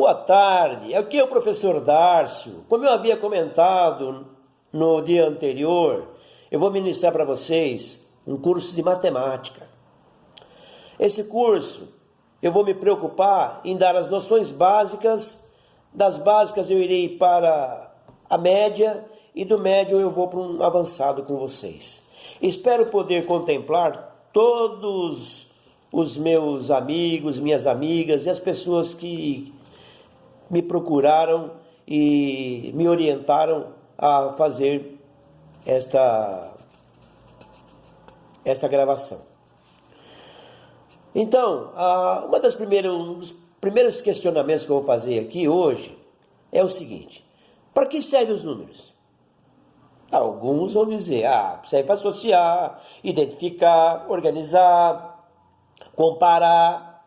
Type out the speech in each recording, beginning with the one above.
Boa tarde, aqui é o professor Dárcio. Como eu havia comentado no dia anterior, eu vou ministrar para vocês um curso de matemática. Esse curso eu vou me preocupar em dar as noções básicas, das básicas eu irei para a média e do médio eu vou para um avançado com vocês. Espero poder contemplar todos os meus amigos, minhas amigas e as pessoas que me procuraram e me orientaram a fazer esta gravação. Então, um dos primeiros questionamentos que eu vou fazer aqui hoje é o seguinte: para que servem os números? Alguns vão dizer, serve para associar, identificar, organizar, comparar,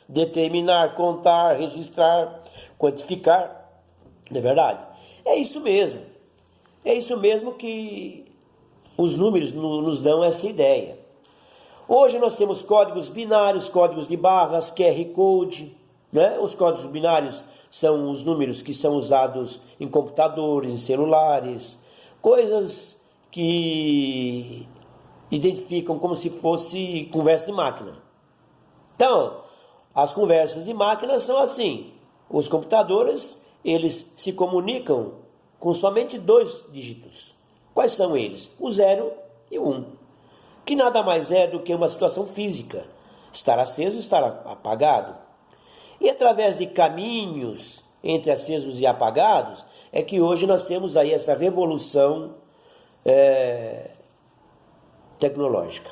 determinar, contar, registrar, quantificar. Não é verdade? É isso mesmo. É isso mesmo que os números nos dão essa ideia. Hoje nós temos códigos binários, códigos de barras, QR Code, né? Os códigos binários são os números que são usados em computadores, em celulares, coisas que identificam como se fosse conversa de máquina. Então, as conversas de máquina são assim: os computadores, eles se comunicam com somente 2 dígitos. Quais são eles? O 0 e o 1, que nada mais é do que uma situação física: estar aceso e estar apagado. E através de caminhos entre acesos e apagados é que hoje nós temos aí essa revolução tecnológica.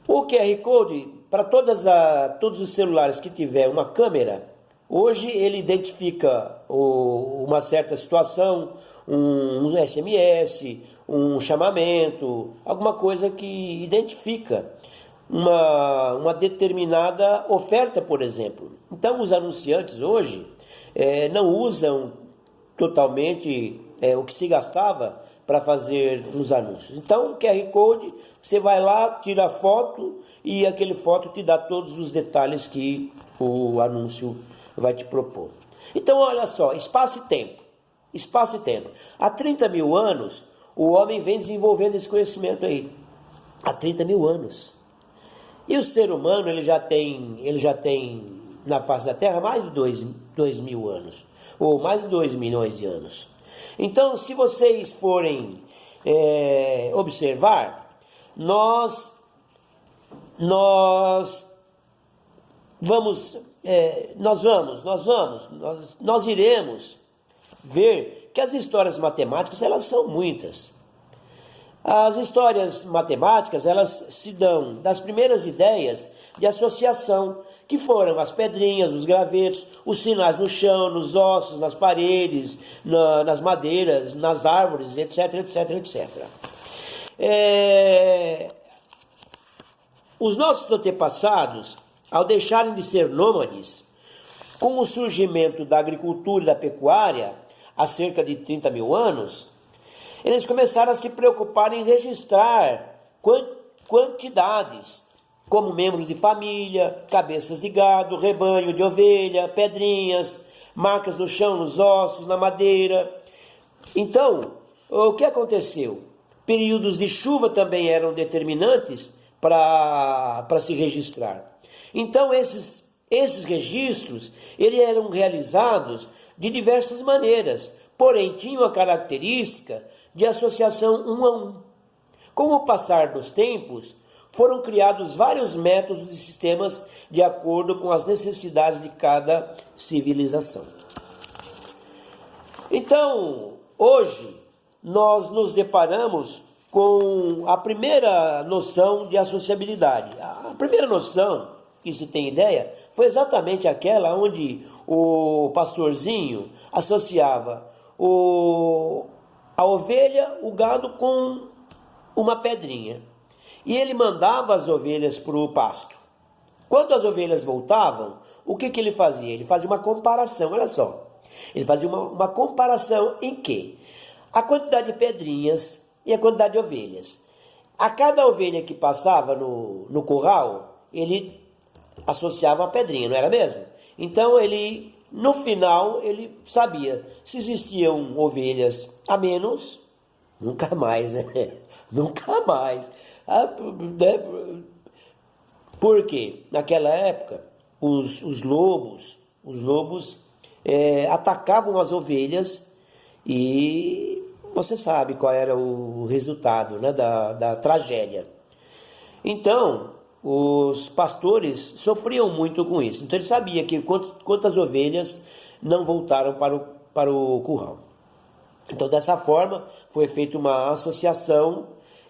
O QR Code, para todos os celulares que tiver uma câmera, hoje ele identifica uma certa situação, um SMS, um chamamento, alguma coisa que identifica uma determinada oferta, por exemplo. Então, os anunciantes hoje não usam totalmente o que se gastava para fazer os anúncios. Então, o QR Code, você vai lá, tira a foto e aquele foto te dá todos os detalhes que o anúncio vai te propor. Então, olha só, espaço e tempo. Espaço e tempo. Há 30 mil anos, o homem vem desenvolvendo esse conhecimento aí. Há 30 mil anos. E o ser humano, ele já tem na face da Terra mais de 2 mil anos. Ou mais de 2 milhões de anos. Então, se vocês forem observar, nós iremos ver que as histórias matemáticas, elas são muitas. As histórias matemáticas, elas se dão das primeiras ideias de associação, que foram as pedrinhas, os gravetos, os sinais no chão, nos ossos, nas paredes, nas madeiras, nas árvores, etc, etc, etc. Os nossos antepassados, ao deixarem de ser nômades, com o surgimento da agricultura e da pecuária, há cerca de 30 mil anos, eles começaram a se preocupar em registrar quantidades, como membros de família, cabeças de gado, rebanho de ovelha, pedrinhas, marcas no chão, nos ossos, na madeira. Então, o que aconteceu? Períodos de chuva também eram determinantes para se registrar. Então, esses registros, eles eram realizados de diversas maneiras, porém tinham a característica de associação 1 a 1. Com o passar dos tempos, foram criados vários métodos e sistemas de acordo com as necessidades de cada civilização. Então, hoje, nós nos deparamos com a primeira noção de associabilidade. A primeira noção, que se tem ideia, foi exatamente aquela onde o pastorzinho associava a ovelha, o gado, com uma pedrinha. E ele mandava as ovelhas para o pasto. Quando as ovelhas voltavam, o que ele fazia? Ele fazia uma comparação, olha só. Ele fazia uma comparação em que? A quantidade de pedrinhas e a quantidade de ovelhas. A cada ovelha que passava no curral, ele associava uma pedrinha, não era mesmo? Então ele, no final, ele sabia se existiam ovelhas a menos, nunca mais, né? Nunca mais. Porque naquela época os lobos atacavam as ovelhas e você sabe qual era o resultado, né, da tragédia. Então, os pastores sofriam muito com isso. Então, ele sabia que quantas ovelhas não voltaram para o curral. Então, dessa forma, foi feita uma associação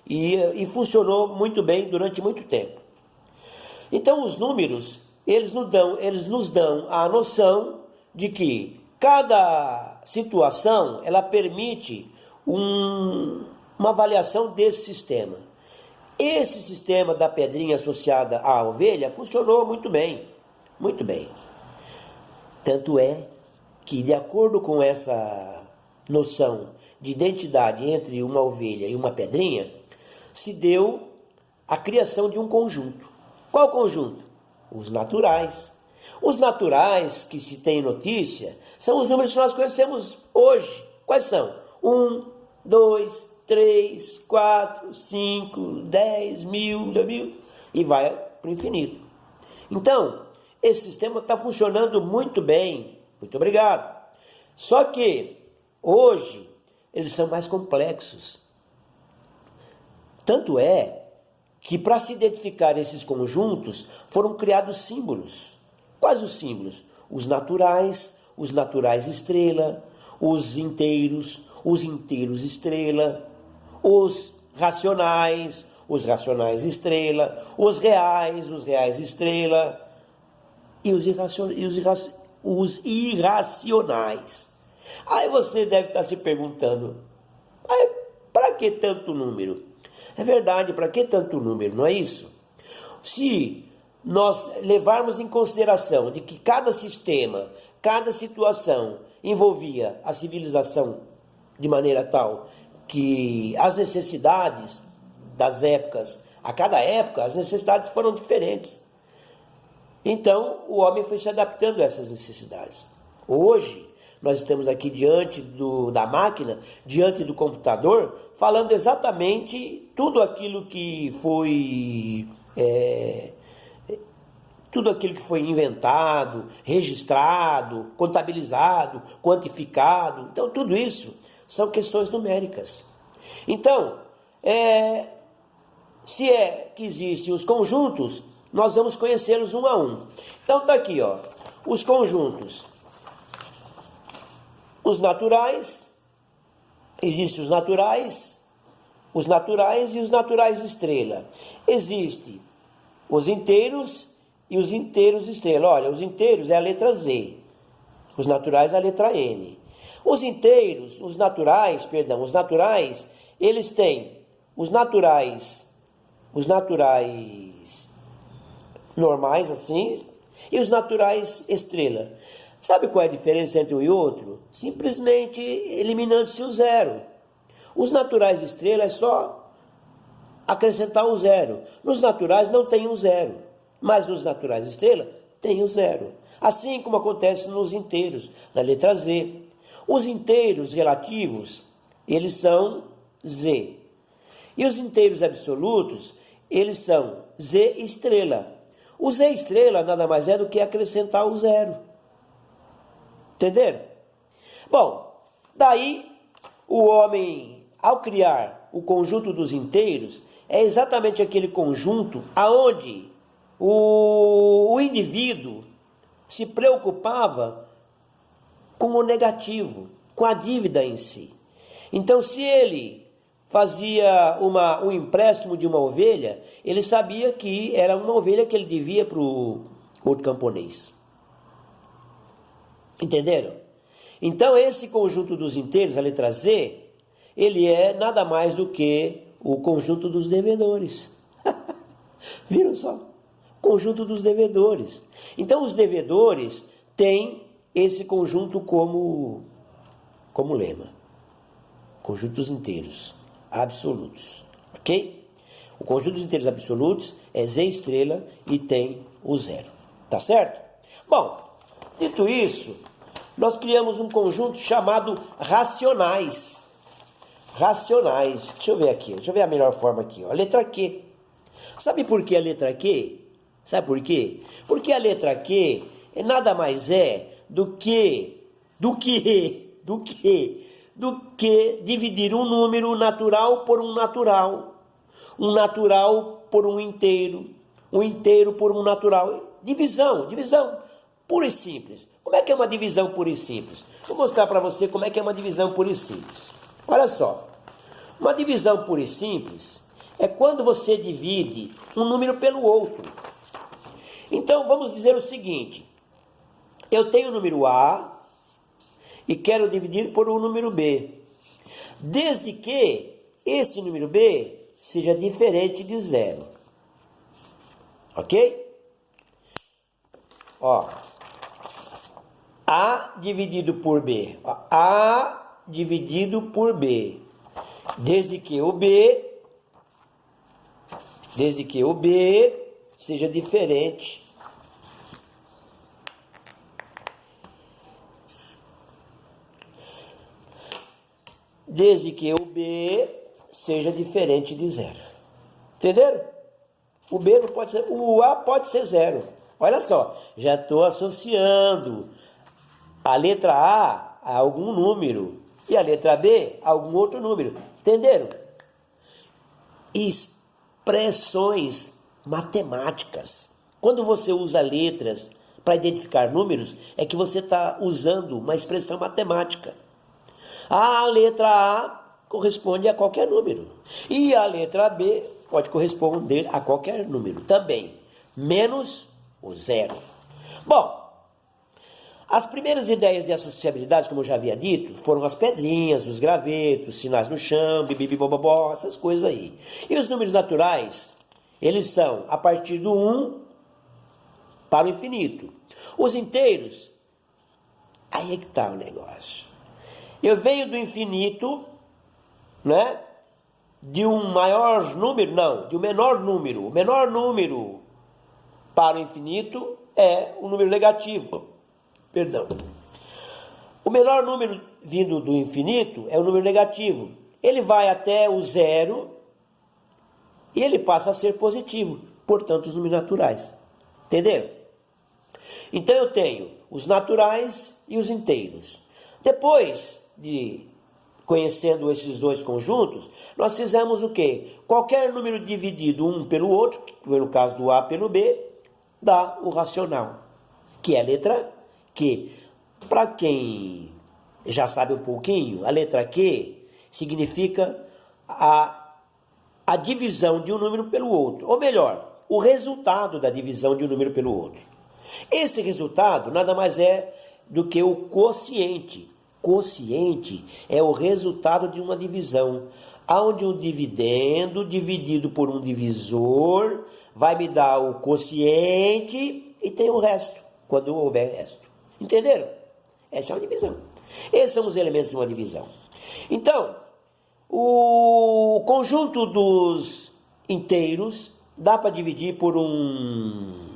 e funcionou muito bem durante muito tempo. Então, os números, eles nos dão a noção de que cada situação, ela permite uma avaliação desse sistema. Esse sistema da pedrinha associada à ovelha funcionou muito bem, muito bem. Tanto é que, de acordo com essa noção de identidade entre uma ovelha e uma pedrinha, se deu a criação de um conjunto. Qual conjunto? Os naturais. Os naturais que se tem notícia são os números que nós conhecemos hoje. Quais são? 1, 2, 3, 4, 5, 10, 1000, 2000 e vai para o infinito. Então, esse sistema está funcionando muito bem. Muito obrigado. Só que hoje eles são mais complexos. Tanto é que, para se identificar esses conjuntos, foram criados símbolos. Quais os símbolos? Os naturais estrela, os inteiros estrela, os racionais estrela, os reais estrela e os irracionais. Aí você deve estar se perguntando, para que tanto número? É verdade, para que tanto número, não é isso? Se nós levarmos em consideração de que cada sistema, cada situação envolvia a civilização de maneira tal que as necessidades das épocas, a cada época, as necessidades foram diferentes. Então, o homem foi se adaptando a essas necessidades. Hoje, nós estamos aqui diante da máquina, diante do computador, falando exatamente tudo aquilo que foi inventado, registrado, contabilizado, quantificado. Então, tudo isso são questões numéricas. Então, se é que existem os conjuntos, nós vamos conhecê-los um a um. Então, está aqui, ó, os conjuntos. Os naturais, existem os naturais e os naturais estrela. Existem os inteiros e os inteiros estrela. Olha, os inteiros é a letra Z, os naturais é a letra N. Os naturais, eles têm os naturais normais, assim, e os naturais estrela. Sabe qual é a diferença entre um e outro? Simplesmente eliminando-se o zero. Os naturais estrela é só acrescentar o zero. Nos naturais não tem um zero, mas nos naturais estrela tem o zero. Assim como acontece nos inteiros, na letra Z. Os inteiros relativos, eles são Z. E os inteiros absolutos, eles são Z estrela. O Z estrela nada mais é do que acrescentar o zero. Entenderam? Bom, daí o homem, ao criar o conjunto dos inteiros, é exatamente aquele conjunto aonde o indivíduo se preocupava com o negativo, com a dívida em si. Então, se ele fazia um empréstimo de uma ovelha, ele sabia que era uma ovelha que ele devia para o outro camponês. Entenderam? Então, esse conjunto dos inteiros, a letra Z, ele é nada mais do que o conjunto dos devedores. Viram só? Conjunto dos devedores. Então, os devedores têm esse conjunto como lema. Conjunto dos inteiros absolutos. Ok? O conjunto dos inteiros absolutos é Z estrela e tem o zero. Tá certo? Bom, Dito isso, nós criamos um conjunto chamado racionais. Racionais. Deixa eu ver aqui, deixa eu ver a melhor forma aqui. Ó. Letra Q. Sabe por que a letra Q? Sabe por quê? Porque a letra Q nada mais é do que dividir um número natural por um natural por um inteiro por um natural. Divisão pura e simples. Como é que é uma divisão pura e simples? Vou mostrar para você como é que é uma divisão pura e simples. Olha só, uma divisão pura e simples é quando você divide um número pelo outro. Então, vamos dizer o seguinte, eu tenho o número A e quero dividir por um número B, desde que esse número B seja diferente de zero. Ok? Ó, A dividido por B. A dividido por B. Desde que o B seja diferente de zero. Entenderam? O B não pode ser, o A pode ser zero. Olha só, já estou associando a letra A a algum número e a letra B a algum outro número. Entenderam? Expressões matemáticas. Quando você usa letras para identificar números, é que você está usando uma expressão matemática. A letra A corresponde a qualquer número. E a letra B pode corresponder a qualquer número também, menos o zero. Bom, as primeiras ideias de associabilidade, como eu já havia dito, foram as pedrinhas, os gravetos, sinais no chão, bibibibobobó, essas coisas aí. E os números naturais, eles são a partir do 1 para o infinito. Os inteiros, aí é que está o negócio. Eu venho do infinito, né? De um maior número, não, de um menor número. O menor número para o infinito é o número negativo. Perdão. O menor número vindo do infinito é o número negativo. Ele vai até o zero e ele passa a ser positivo. Portanto, os números naturais. Entenderam? Então, eu tenho os naturais e os inteiros. Depois de conhecendo esses dois conjuntos, nós fizemos o quê? Qualquer número dividido um pelo outro, que foi no caso do A pelo B, dá o racional, que é a letra Q. Para quem já sabe um pouquinho, a letra Q significa a divisão de um número pelo outro, ou melhor, o resultado da divisão de um número pelo outro. Esse resultado nada mais é do que o quociente. Quociente é o resultado de uma divisão, onde um dividendo dividido por um divisor vai me dar o quociente e tem o resto, quando houver resto. Entenderam? Essa é uma divisão. Esses são os elementos de uma divisão. Então, o conjunto dos inteiros dá para dividir por um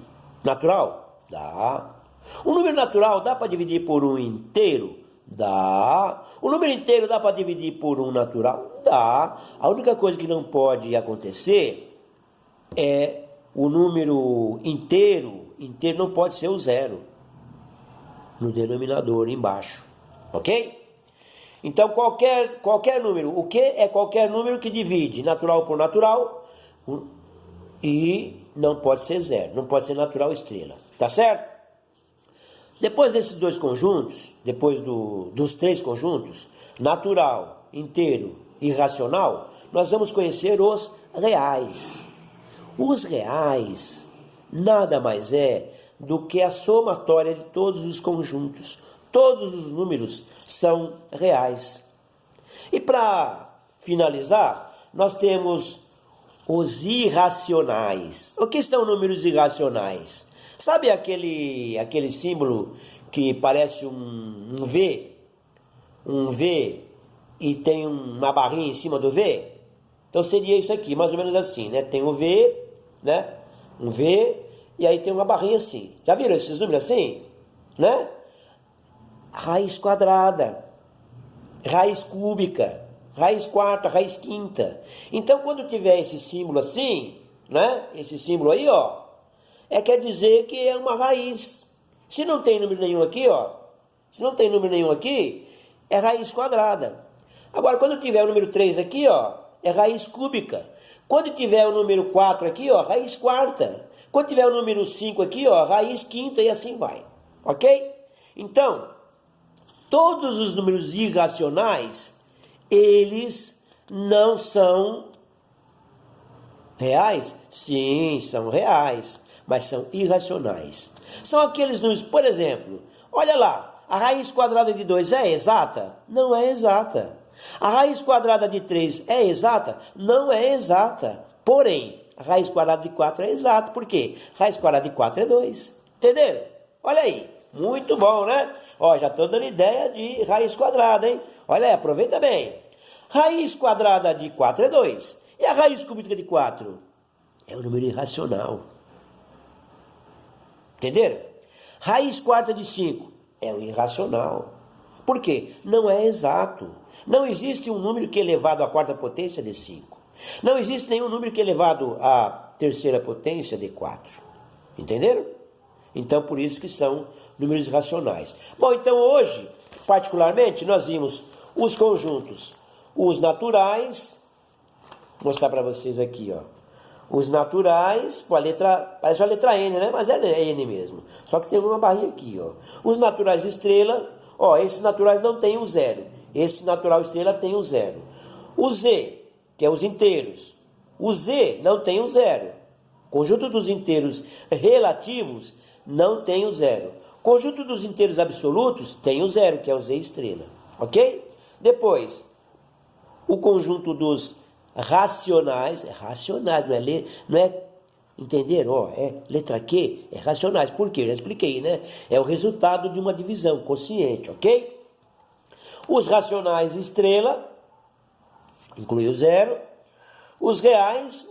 natural? Dá. O número natural dá para dividir por um inteiro? Dá. O número inteiro dá para dividir por um natural? Dá. A única coisa que não pode acontecer é o número inteiro não pode ser o zero no denominador embaixo, ok? Então qualquer número, o que é qualquer número que divide natural por natural e não pode ser zero, não pode ser natural estrela, tá certo? Depois desses dois conjuntos, depois dos três conjuntos, natural, inteiro e racional, nós vamos conhecer os reais. Os reais nada mais é do que a somatória de todos os conjuntos. Todos os números são reais. E para finalizar, nós temos os irracionais. O que são números irracionais? Sabe aquele símbolo que parece um V? Um V e tem uma barrinha em cima do V? Então seria isso aqui, mais ou menos assim, né? Tem o V, né? Um V, e aí tem uma barrinha assim. Já viram esses números assim? né? Raiz quadrada, raiz cúbica, raiz quarta, raiz quinta. Então, quando tiver esse símbolo assim, né? Esse símbolo aí, ó, quer dizer que é uma raiz. Se não tem número nenhum aqui, ó, se não tem número nenhum aqui, é raiz quadrada. Agora, quando tiver o número 3 aqui, ó, é raiz cúbica. Quando tiver o número 4 aqui, ó, raiz quarta. Quando tiver o número 5 aqui, ó, raiz quinta e assim vai. Ok? Então, todos os números irracionais, eles não são reais? Sim, são reais, mas são irracionais. São aqueles números, por exemplo, olha lá, a raiz quadrada de 2 é exata? Não é exata. A raiz quadrada de 3 é exata? Não é exata. Porém, a raiz quadrada de 4 é exata. Por quê? A raiz quadrada de 4 é 2. Entenderam? Olha aí. Muito bom, né? Ó, já estou dando ideia de raiz quadrada, hein? Olha aí, aproveita bem. Raiz quadrada de 4 é 2. E a raiz cúbica de 4? É um número irracional. Entenderam? Raiz quarta de 5 é um irracional. Por quê? Não é exato. Não existe um número que é elevado à quarta potência de 5. Não existe nenhum número que é elevado à terceira potência de 4. Entenderam? Então, por isso que são números racionais. Bom, então hoje, particularmente, nós vimos os conjuntos, os naturais, vou mostrar para vocês aqui, ó. Os naturais, com a letra, parece a letra N, né? Mas é N mesmo. Só que tem uma barrinha aqui, ó. Os naturais estrela, ó, esses naturais não tem o zero. Esse natural estrela tem o zero. O Z, que é os inteiros. O Z não tem o zero. Conjunto dos inteiros relativos não tem o zero. Conjunto dos inteiros absolutos tem o zero, que é o Z estrela. Ok? Depois, o conjunto dos racionais, não é, entenderam? Ó, é letra Q, é racionais. Por quê? Já expliquei, né? É o resultado de uma divisão consciente, ok? Os racionais estrela, inclui o zero. Os reais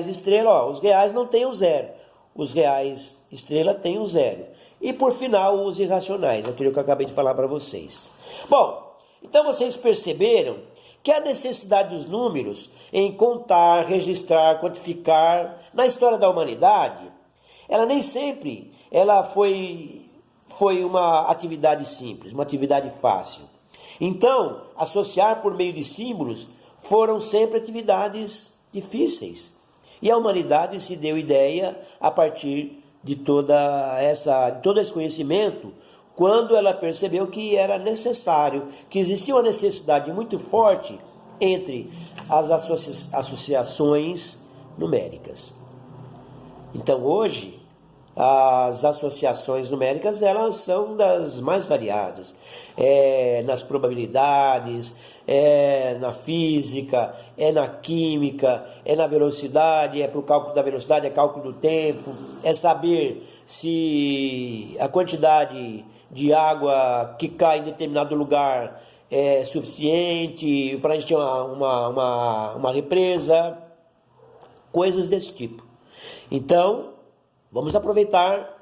estrela, ó, os reais não tem o zero. Os reais estrela tem o zero. E por final, os irracionais, aquilo que eu acabei de falar para vocês. Bom, então vocês perceberam que a necessidade dos números em contar, registrar, quantificar, na história da humanidade, ela nem sempre foi uma atividade simples, uma atividade fácil. Então, associar por meio de símbolos foram sempre atividades difíceis. E a humanidade se deu ideia a partir de todo esse conhecimento, quando ela percebeu que era necessário, que existia uma necessidade muito forte entre as associações numéricas. Então hoje, as associações numéricas, elas são das mais variadas, nas probabilidades, na física, na química, na velocidade, para o cálculo da velocidade, é cálculo do tempo, é saber se a quantidade de água que cai em determinado lugar é suficiente para a gente ter uma represa, coisas desse tipo. Então, vamos aproveitar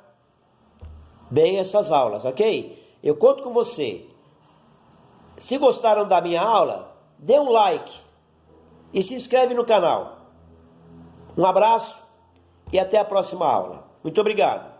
bem essas aulas, ok? Eu conto com você. Se gostaram da minha aula, dê um like e se inscreve no canal. Um abraço e até a próxima aula. Muito obrigado.